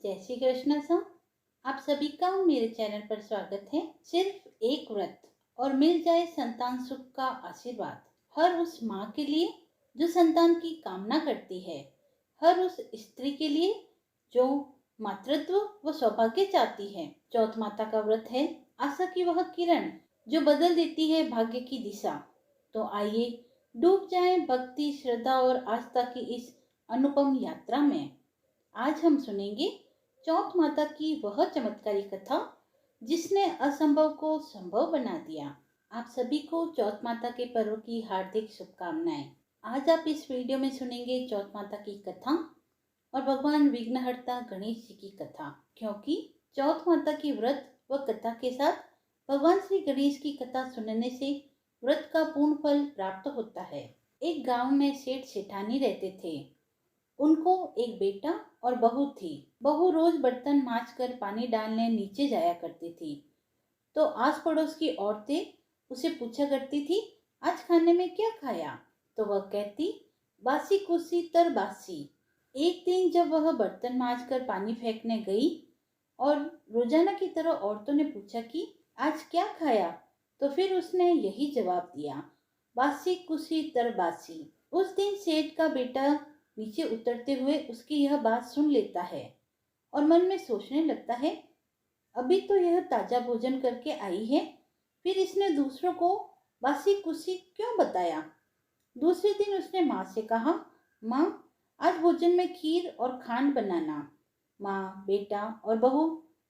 जय श्री कृष्ण साहब। आप सभी का मेरे चैनल पर स्वागत है। सिर्फ एक व्रत और मिल जाए संतान सुख का आशीर्वाद, हर उस माँ के लिए जो संतान की कामना करती है, हर उस स्त्री के लिए जो मातृत्व व सौभाग्य चाहती है। चौथ माता का व्रत है आशा की वह किरण जो बदल देती है भाग्य की दिशा। तो आइए डूब जाएं भक्ति, श्रद्धा और आस्था की इस अनुपम यात्रा में। आज हम सुनेंगे चौथ माता की वह चमत्कारी कथा जिसने असंभव को संभव बना दिया। आप सभी को चौथ माता के पर्व की हार्दिक शुभकामनाएं। आज आप इस वीडियो में सुनेंगे चौथ माता की कथा और भगवान विघ्नहर्ता गणेश जी की कथा, क्योंकि चौथ माता की व्रत व कथा के साथ भगवान श्री गणेश की कथा सुनने से व्रत का पूर्ण फल प्राप्त होता है। एक गांव में सेठ सेठानी रहते थे। उनको एक बेटा और बहू थी। बहू रोज बर्तन मांजकर पानी डालने नीचे जाया करती थी, तो आस पड़ोस की औरतें उसे पूछा करती थी, आज खाने में क्या खाया? तो वह कहती, बासी कुर्सी तर बासी। एक दिन जब वह बर्तन मांजकर पानी फेंकने गई और रोजाना की तरह औरतों ने पूछा कि आज क्या खाया, तो फिर उसने यही जवाब दिया, बासी कुर्सी तर बासी। उस दिन सेठ का बेटा नीचे उतरते हुए उसकी यह बात सुन लेता है और मन में सोचने लगता है, अभी तो यह ताजा भोजन करके आई है, फिर इसने दूसरों को बासी कुसी क्यों बताया। दूसरे दिन उसने माँ से कहा, माँ आज भोजन में खीर और खांड बनाना। माँ, बेटा और बहू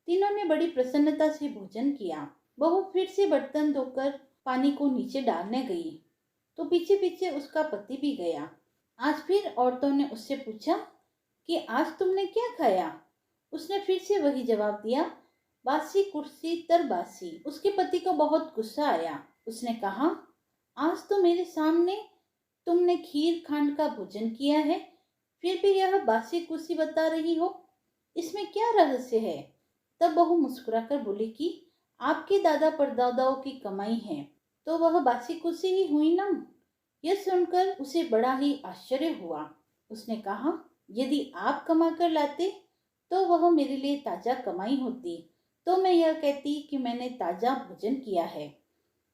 तीनों ने बड़ी प्रसन्नता से भोजन किया। बहू फिर से बर्तन धोकर पानी को नीचे डालने गई, तो पीछे पीछे उसका पति भी गया। आज फिर औरतों ने उससे पूछा कि आज तुमने क्या खाया? उसने फिर से वही जवाब दिया, बासी कुर्सी तर बासी। उसके पति को बहुत गुस्सा आया। उसने कहा, आज तो मेरे सामने तुमने खीर खांड का भोजन किया है, फिर भी यह बासी कुर्सी बता रही हो, इसमें क्या रहस्य है? तब बहू मुस्कुराकर बोली कि आपके दादा परदादाओं की कमाई है, तो वह बासी कुर्सी ही हुई ना। यह सुनकर उसे बड़ा ही आश्चर्य हुआ। उसने कहा, यदि आप कमा कर लाते तो वह मेरे लिए ताजा कमाई होती, तो मैं यह कहती कि मैंने ताजा भोजन किया है।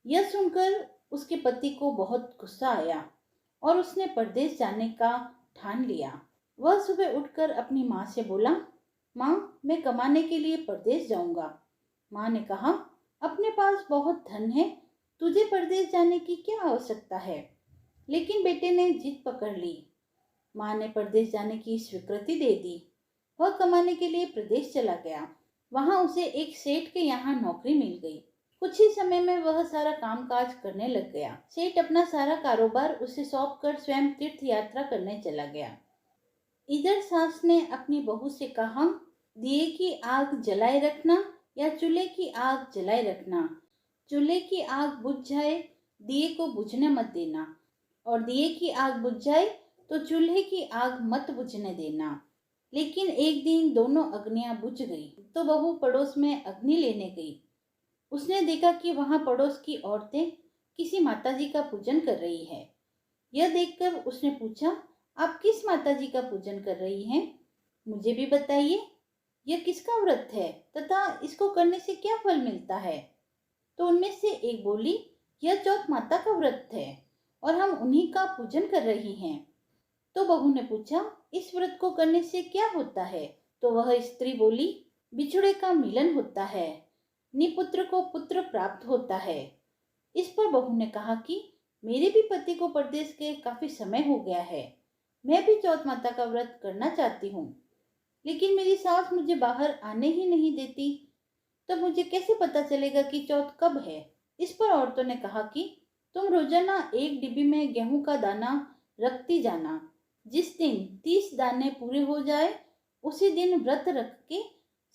यह सुनकर उसके पति को बहुत गुस्सा आया और उसने परदेश जाने का ठान लिया। वह सुबह उठकर अपनी माँ से बोला, माँ मैं कमाने के लिए परदेश जाऊंगा। माँ ने कहा, अपने पास बहुत धन है, तुझे परदेश जाने की क्या आवश्यकता है? लेकिन बेटे ने जिद पकड़ ली। माँ ने परदेश जाने की स्वीकृति दे दी। वह कमाने के लिए प्रदेश चला गया। वहां उसे एक सेठ के यहाँ नौकरी मिल गई। कुछ ही समय में वह सारा कामकाज करने लग गया। सेठ अपना सारा कारोबार उसे सौंपकर स्वयं तीर्थ यात्रा करने चला गया। इधर सास ने अपनी बहू से कहा, दिए की आग जलाए रखना या चूल्हे की आग जलाए रखना। चूल्हे की आग बुझ जाए, दिए को बुझने मत देना, और दिए की आग बुझ जाए तो चूल्हे की आग मत बुझने देना। लेकिन एक दिन दोनों अग्नियां बुझ गई, तो बहू पड़ोस में अग्नि लेने गई। उसने देखा कि वहां पड़ोस की औरतें किसी माताजी का पूजन कर रही है। यह देखकर उसने पूछा, आप किस माताजी का पूजन कर रही हैं? मुझे भी बताइए, यह किसका व्रत है तथा इसको करने से क्या फल मिलता है? तो उनमें से एक बोली, यह चौथ माता का व्रत है और हम उन्हीं का पूजन कर रही हैं। तो बहू ने पूछा, इस व्रत को करने से क्या होता है? तो वह स्त्री बोली, बिछुड़े का मिलन होता है, निपुत्र को पुत्र प्राप्त होता है। इस पर बहू ने कहा कि मेरे भी पति को परदेश के काफी समय हो गया है, मैं भी चौथ माता का व्रत करना चाहती हूँ, लेकिन मेरी सास मुझे बाहर आने ही नहीं देती, तो मुझे कैसे पता चलेगा कि चौथ कब है? इस पर औरतों ने कहा कि तुम रोजाना एक डिब्बी में गेहूं का दाना रखती जाना। जिस दिन 30 दाने पूरे हो जाए उसी दिन व्रत रख के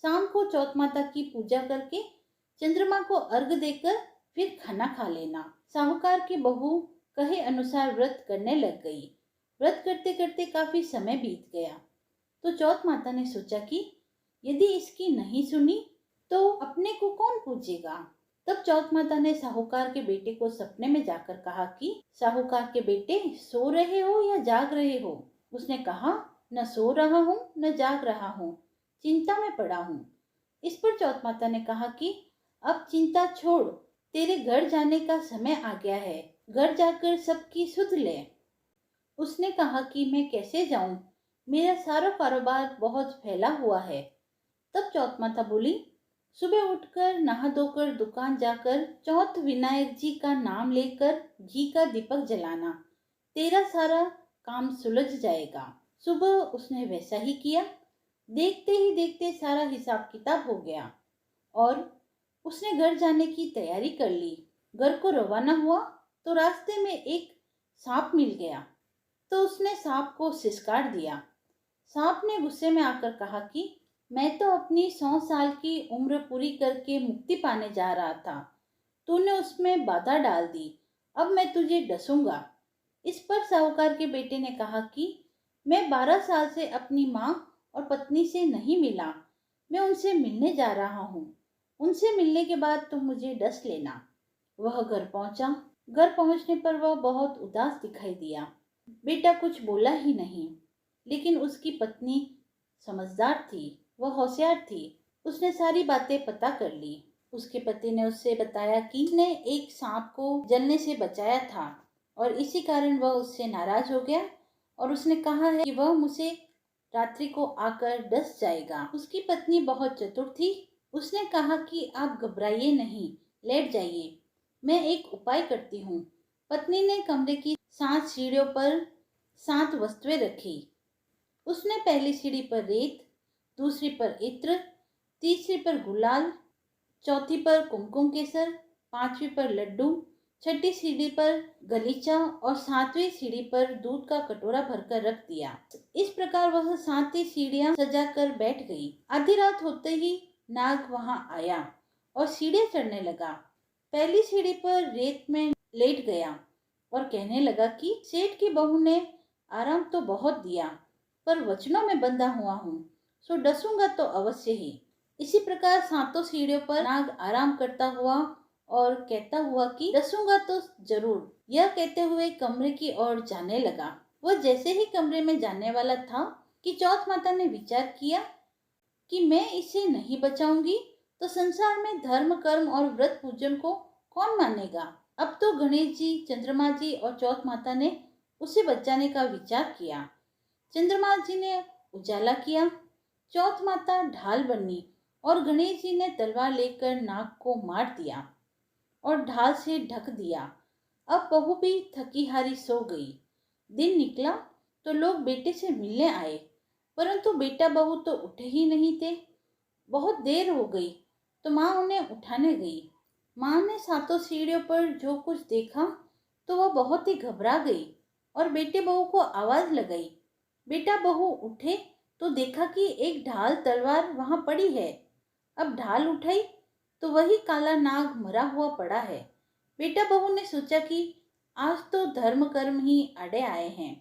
शाम को चौथ माता की पूजा करके चंद्रमा को अर्घ देकर फिर खाना खा लेना। साहूकार की बहू कहे अनुसार व्रत करने लग गई। व्रत करते करते काफी समय बीत गया, तो चौथ माता ने सोचा कि यदि इसकी नहीं सुनी तो अपने को कौन पूजेगा। तब चौथ माता ने साहूकार के बेटे को सपने में जाकर कहा कि साहूकार के बेटे, सो रहे हो या जाग रहे हो? उसने कहा, न सो रहा हूँ न जाग रहा हूँ, चिंता में पड़ा हूँ। इस पर चौथ माता ने कहा कि अब चिंता छोड़, तेरे घर जाने का समय आ गया है, घर जाकर सबकी सुध ले। उसने कहा कि मैं कैसे जाऊं, मेरा सारा कारोबार बहुत फैला हुआ है। तब चौथ माता बोली, सुबह उठकर नहा धोकर दुकान जाकर चौथ विनायक जी का नाम लेकर घी का दीपक जलाना, तेरा सारा काम सुलझ जाएगा। सुबह उसने वैसा ही किया। देखते ही देखते सारा हिसाब किताब हो गया और उसने घर जाने की तैयारी कर ली। घर को रवाना हुआ तो रास्ते में एक सांप मिल गया, तो उसने सांप को सिसकार दिया। सांप ने गुस्से में आकर कहा कि मैं तो अपनी 100 साल की उम्र पूरी करके मुक्ति पाने जा रहा था, तूने उसमें बाधा डाल दी, अब मैं तुझे डसूंगा। इस पर साहूकार के बेटे ने कहा कि मैं 12 साल से अपनी माँ और पत्नी से नहीं मिला, मैं उनसे मिलने जा रहा हूँ, उनसे मिलने के बाद तुम मुझे डस लेना। वह घर पहुंचा। घर पहुंचने पर वह बहुत उदास दिखाई दिया। बेटा कुछ बोला ही नहीं, लेकिन उसकी पत्नी समझदार थी, वह होशियार थी। उसने सारी बातें पता कर ली। उसके पति ने उससे बताया कि ने एक सांप को जलने से बचाया था और इसी कारण वह उससे नाराज हो गया और उसने कहा है कि वह मुझे रात्रि को आकर डस जाएगा। उसकी पत्नी बहुत चतुर थी। उसने कहा कि आप घबराइए नहीं, लेट जाइए, मैं एक उपाय करती हूँ। पत्नी ने कमरे की 7 सीढ़ियों पर 7 वस्तुएं रखी। उसने पहली सीढ़ी पर रेत, दूसरी पर इत्र, तीसरी पर गुलाल, चौथी पर कुमकुम केसर, पांचवी पर लड्डू, छठी सीढ़ी पर गलीचा और 7वीं सीढ़ी पर दूध का कटोरा भरकर रख दिया। इस प्रकार वह 7 ही सीढ़ियां सजाकर बैठ गई। आधी रात होते ही नाग वहां आया और सीढ़ियां चढ़ने लगा। पहली सीढ़ी पर रेत में लेट गया और कहने लगा कि सेठ की बहू ने आराम तो बहुत दिया, पर वचनों में बंधा हुआ हूँ, सो डसूंगा तो अवश्य ही। इसी प्रकार 7 सीढ़ियों पर नाग आराम करता हुआ और कहता हुआ कि डसूंगा तो जरूर। यह कहते हुए कमरे की ओर जाने लगा। वह जैसे ही कमरे में जाने वाला था कि चौथ माता ने विचार किया कि मैं इसे नहीं बचाऊंगी तो संसार में धर्म कर्म और व्रत पूजन को कौन मानेगा। अब तो गणेश जी, चंद्रमा जी और चौथ माता ने उसे बचाने का विचार किया। चंद्रमा जी ने उजाला किया, चौथ माता ढाल बनी और गणेश जी ने तलवार लेकर नाग को मार दिया और ढाल से ढक दिया। अब बहू भी थकी हारी सो गई। दिन निकला तो लोग बेटे से मिलने आए, परंतु बेटा बहू तो उठे ही नहीं थे। बहुत देर हो गई तो माँ उन्हें उठाने गई। माँ ने 7 सीढ़ियों पर जो कुछ देखा तो वह बहुत ही घबरा गई और बेटे बहू को आवाज लगाई। बेटा बहू उठे तो देखा कि एक ढाल तलवार वहां पड़ी है। अब ढाल उठाई तो वही काला नाग मरा हुआ पड़ा है। बेटा बहू ने सोचा कि आज तो धर्म कर्म ही आड़े आए हैं,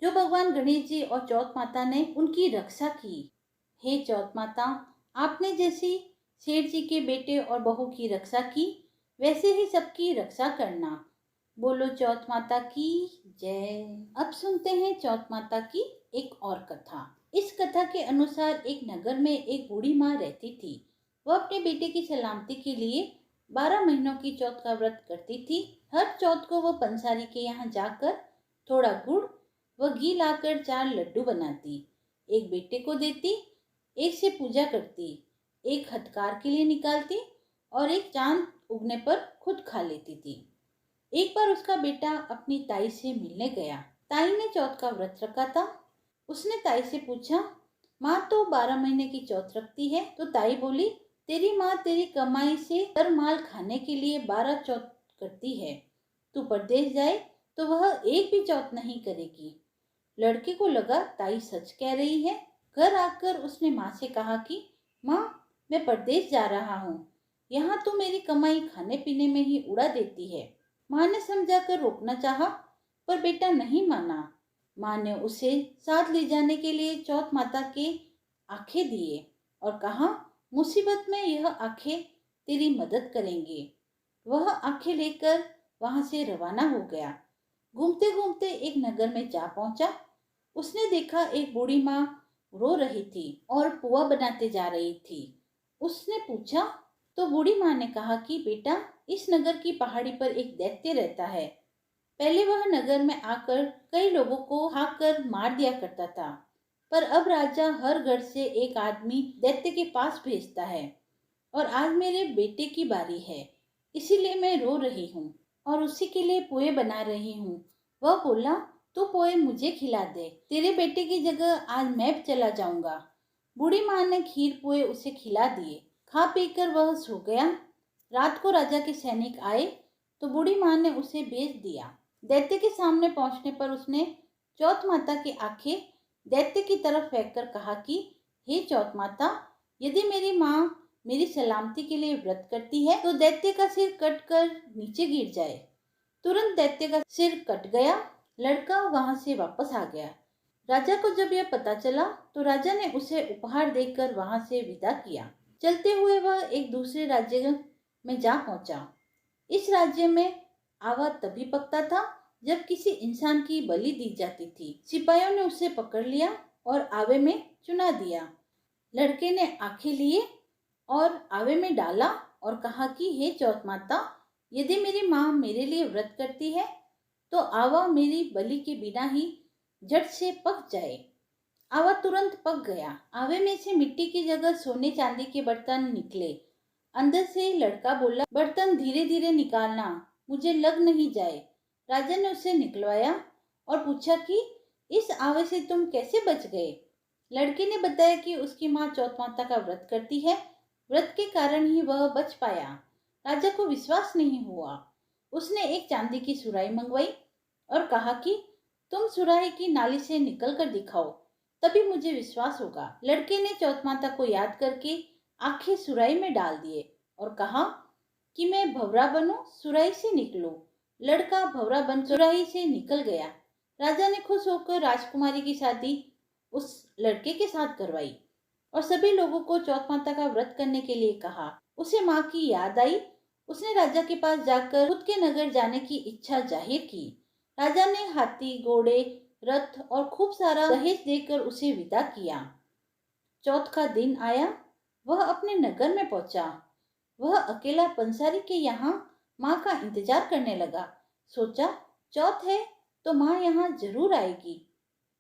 जो भगवान गणेश जी और चौथ माता ने उनकी रक्षा की। हे चौथ माता, आपने जैसी सेठ जी के बेटे और बहू की रक्षा की, वैसे ही सबकी रक्षा करना। बोलो चौथ माता की जय। अब सुनते हैं चौथ माता की एक और कथा। इस कथा के अनुसार एक नगर में एक बूढ़ी माँ रहती थी। वह अपने बेटे की सलामती के लिए 12 महीनों की चौथ का व्रत करती थी। हर चौथ को वह पंसारी के यहाँ जाकर थोड़ा गुड़ व घी लाकर 4 लड्डू बनाती, एक बेटे को देती, एक से पूजा करती, एक हथकार के लिए निकालती और एक चांद उगने पर खुद खा लेती थी। एक बार उसका बेटा अपनी ताई से मिलने गया। ताई ने चौथ का व्रत रखा था। उसने ताई से पूछा, माँ तो 12 महीने की चौथ रखती है। तो ताई बोली, तेरी माँ तेरी कमाई से हर माल खाने के लिए 12 चौथ करती है। तू परदेश जाए तो वह एक भी चौथ नहीं करेगी। लड़के को लगा ताई सच कह रही है। घर आकर उसने माँ से कहा कि माँ, मैं परदेश जा रहा हूँ, यहाँ तो मेरी कमाई खाने पीने में ही उड़ा देती है। माँ ने समझाकर रोकना चाहा, पर बेटा नहीं माना। माँ ने उसे साथ ले जाने के लिए चौथ माता के आंखें दिए और कहा, मुसीबत में यह आंखें तेरी मदद करेंगे। वह आंखें लेकर वहां से रवाना हो गया। घूमते घूमते एक नगर में जा पहुंचा। उसने देखा एक बूढ़ी माँ रो रही थी और पुआ बनाते जा रही थी। उसने पूछा तो बूढ़ी माँ ने कहा कि बेटा, इस नगर की पहाड़ी पर एक दैत्य रहता है। पहले वह नगर में आकर कई लोगों को खाकर मार दिया करता था, पर अब राजा हर घर से एक आदमी दैत्य के पास भेजता है और आज मेरे बेटे की बारी है, इसीलिए मैं रो रही हूँ और उसी के लिए पोए बना रही हूँ। वह बोला, तू पोए मुझे खिला दे, तेरे बेटे की जगह आज मैं चला जाऊंगा। बूढ़ी माँ ने खीर पोए उसे खिला दिए। खा पीकर वह सो गया। रात को राजा के सैनिक आए तो बूढ़ी माँ ने उसे भेज दिया। दैत्य के सामने पहुंचने पर उसने चौथ माता की आंखें दैत्य की तरफ फेंककर कहा कि हे चौथ माता, यदि मेरी माँ मेरी सलामती के लिए व्रत करती है तो दैत्य का सिर कटकर नीचे गिर जाए। तुरंत दैत्य का सिर कट गया। लड़का वहां से वापस आ गया। राजा को जब यह पता चला तो राजा ने उसे उपहार देकर वहां से विदा किया। चलते हुए वह एक दूसरे राज्य में जा पहुंचा। इस राज्य में आवा तभी पकता था जब किसी इंसान की बलि दी जाती थी। सिपाहियों ने उसे पकड़ लिया और आवे में चुना दिया। लड़के ने आंखें लिए और आवे में डाला और कहा कि हे चौथ माता, यदि मेरी माँ मेरे लिए व्रत करती है तो आवा मेरी बलि के बिना ही झट से पक जाए। आवा तुरंत पक गया। आवे में से मिट्टी की जगह सोने चांदी के बर्तन निकले। अंदर से लड़का बोला, बर्तन धीरे धीरे निकालना, मुझे लग नहीं जाए। राजा ने उसे निकलवाया और पूछा कि इस आवे से तुम कैसे बच गए। लड़के ने बताया कि उसकी माँ चौथ माता का व्रत करती है, व्रत के कारण ही वह बच पाया। राजा को विश्वास नहीं हुआ। उसने एक चांदी की सुराही मंगवाई और कहा कि तुम सुराही की नाली से निकल कर दिखाओ, तभी मुझे विश्वास होगा। लड़के ने चौथ माता को याद करके आंखें सुराही में डाल दिए और कहा कि मैं भंवरा बनूं, सुराही से निकलूं। लड़का भंवरा बन सुराही से निकल गया। राजा ने खुश होकर राजकुमारी की शादी उस लड़के के साथ करवाई और सभी लोगों को चौथ माता का व्रत करने के लिए कहा। उसे माँ की याद आई। उसने राजा के पास जाकर खुद के नगर जाने की इच्छा जाहिर की। राजा ने हाथी, घोड़े, रथ और खूब सारा दहेज देकर उसे विदा किया। चौथ का दिन आया। वह अपने नगर में पहुंचा। वह अकेला पंसारी के यहाँ माँ का इंतजार करने लगा। सोचा, चौथ है तो माँ यहाँ जरूर आएगी।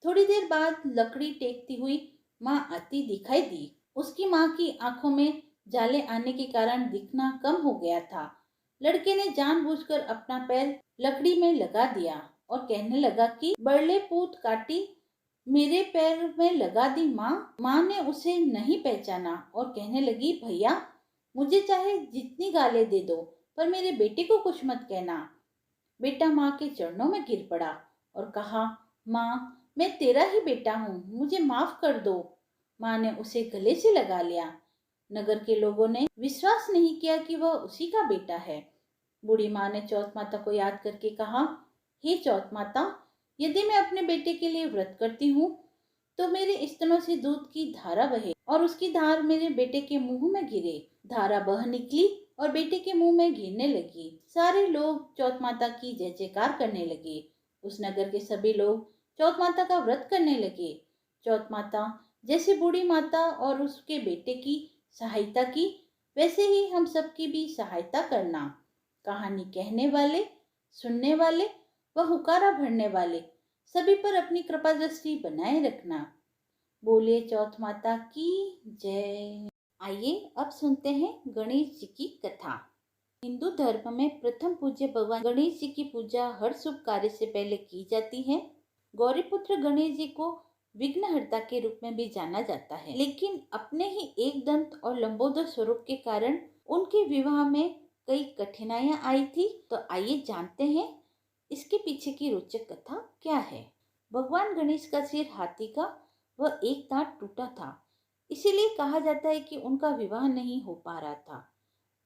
थोड़ी देर बाद लकड़ी टेकती हुई माँ आती दिखाई दी। उसकी माँ की आंखों में जाले आने के कारण दिखना कम हो गया था। लड़के ने जानबूझकर अपना पैर लकड़ी में लगा दिया और कहने लगा कि बड़ले पूत काटी, मेरे पैर में लगा दी माँ। माँ ने उसे नहीं पहचाना और कहने लगी, भैया, मुझे चाहे जितनी गालें दे दो, पर मेरे बेटे को कुछ मत कहना। बेटा माँ के चरणों में गिर पड़ा और कहा, माँ, मैं तेरा ही बेटा हूँ, मुझे माफ कर दो। माँ ने उसे गले से लगा लिया। नगर के लोगों ने विश्वास नहीं किया कि वह उसी का बेटा है। बूढ़ी माँ ने चौथ माता को याद करके कहा, हे चौथ माता, यदि मैं अपने बेटे के लिए व्रत करती हूँ तो मेरे स्तनों से दूध की धारा बहे और उसकी धार मेरे बेटे के मुंह में गिरे। धारा बह निकली और बेटे के मुंह में गिरने लगी। सारे लोग चौथ माता की जय जयकार करने लगे। उस नगर के सभी लोग चौथ माता का व्रत करने लगे। चौथ माता जैसे बूढ़ी माता और उसके बेटे की सहायता की, वैसे ही हम सबकी भी सहायता करना। कहानी कहने वाले, सुनने वाले व हुकारा भरने वाले सभी पर अपनी कृपा दृष्टि बनाए रखना। बोलिए चौथ माता की जय। आइए अब सुनते हैं गणेश जी की कथा। हिंदू धर्म में प्रथम पूज्य भगवान गणेश जी की पूजा हर शुभ कार्य से पहले की जाती है। गौरीपुत्र गणेश जी को विघ्नहर्ता के रूप में भी जाना जाता है, लेकिन अपने ही एक दंत और लंबोदर स्वरूप के कारण उनके विवाह में कई कठिनाइयां आई थी। तो आइए जानते हैं इसके पीछे की रोचक कथा क्या है। भगवान गणेश का सिर हाथी का व एक दांत टूटा था, इसीलिए कहा जाता है कि उनका विवाह नहीं हो पा रहा था।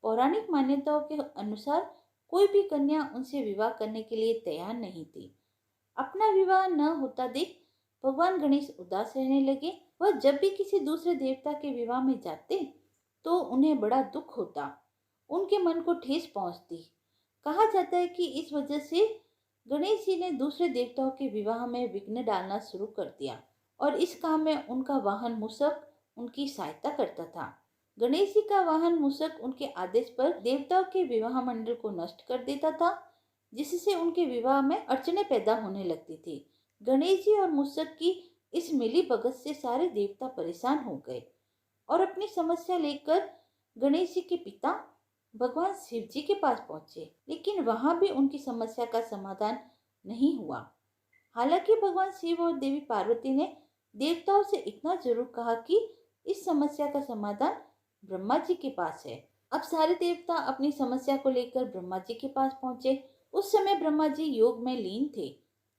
पौराणिक मान्यताओं के अनुसार कोई भी कन्या उनसे विवाह करने के लिए तैयार नहीं थी। अपना विवाह न होता देख भगवान गणेश उदास रहने लगे। वह जब भी किसी दूसरे देवता के विवाह में जाते तो उन्हें बड़ा दुख होता, उनके मन को ठेस पहुंचती। कहा जाता है कि इस वजह से गणेश जी ने दूसरे देवताओं के विवाह में विघ्न डालना शुरू कर दिया। और इस काम में उनका वाहन मूषक उनकी सहायता करता था। गणेश जी का वाहन मूषक उनके आदेश पर देवताओं के विवाह मंडल को नष्ट कर देता था, जिससे उनके विवाह में अड़चनें पैदा होने लगती थी। गणेश जी और मूषक की इस मिली भगत से सारे देवता परेशान हो गए और अपनी समस्या लेकर गणेश जी के पिता भगवान शिव जी के पास पहुंचे, लेकिन वहां भी उनकी समस्या का समाधान नहीं हुआ। हालांकि भगवान शिव और देवी पार्वती ने देवताओं से इतना जरूर कहा कि इस समस्या का समाधान ब्रह्मा जी के पास है। अब सारे देवता अपनी समस्या को लेकर ब्रह्मा जी के पास पहुंचे। उस समय ब्रह्मा जी योग में लीन थे।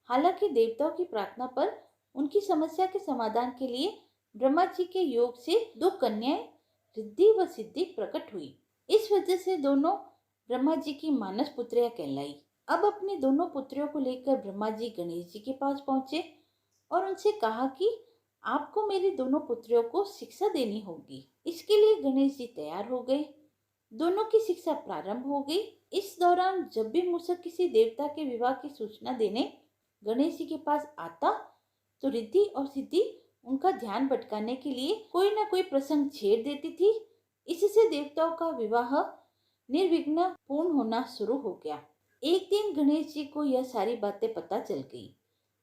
हालांकि देवताओं की प्रार्थना पर उनकी समस्या के समाधान के लिए ब्रह्मा जी के योग से दो कन्याएं रिद्धि व सिद्धि प्रकट हुई। इस वजह से दोनों ब्रह्मा जी की मानस पुत्रियां कहलाई। अब अपनी दोनों पुत्रियों को लेकर ब्रह्मा जी गणेश जी के पास पहुंचे और उनसे कहा कि आपको मेरी दोनों पुत्रियों को शिक्षा देनी होगी। इसके लिए गणेश जी तैयार हो गए। दोनों की शिक्षा प्रारंभ हो गई। इस दौरान जब भी मूषक किसी देवता के विवाह की सूचना देने गणेश जी के पास आता, तो रिद्धि और सिद्धि उनका ध्यान भटकाने के लिए कोई ना कोई प्रसंग छेड़ देती थी। इससे देवताओं का विवाह निर्विघ्न पूर्ण होना शुरू हो गया। एक दिन गणेश जी को यह सारी बातें पता चल गई।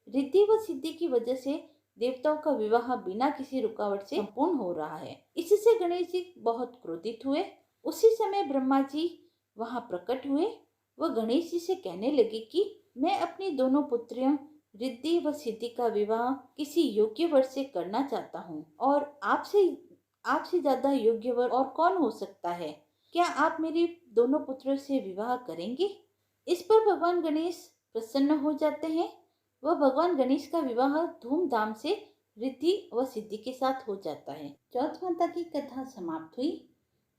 रिद्धि व सिद्धि की वजह से देवताओं का विवाह बिना किसी रुकावट से संपूर्ण हो रहा है। इससे गणेश जी बहुत क्रोधित हुए। उसी समय ब्रह्मा जी वहां प्रकट हुए। वह गणेश जी से कहने लगे कि मैं अपनी दोनों पुत्रियों रिद्धि व सिद्धि का विवाह किसी योग्य वर से करना चाहता हूँ, और आपसे ज्यादा योग्य वर और कौन हो सकता है? क्या आप मेरी दोनों पुत्रियों से विवाह करेंगे? इस पर भगवान गणेश प्रसन्न हो जाते हैं। वह भगवान गणेश का विवाह धूमधाम से रिद्धि व सिद्धि के साथ हो जाता है। चौथ माता की कथा समाप्त हुई।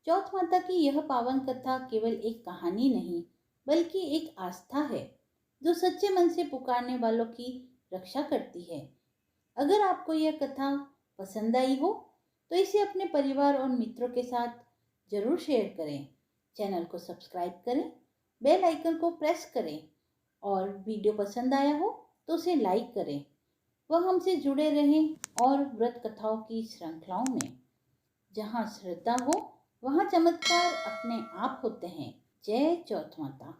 चौथ माता की यह पावन कथा केवल एक कहानी नहीं, बल्कि एक आस्था है जो सच्चे मन से पुकारने वालों की रक्षा करती है। अगर आपको यह कथा पसंद आई हो तो इसे अपने परिवार और मित्रों के साथ जरूर शेयर करें। चैनल को सब्सक्राइब करें, बेल आइकन को प्रेस करें और वीडियो पसंद आया हो तो उसे लाइक करें। वह हमसे जुड़े रहें और व्रत कथाओं की श्रृंखलाओं में। जहाँ श्रद्धा हो वहाँ चमत्कार अपने आप होते हैं। जय चौथ माता।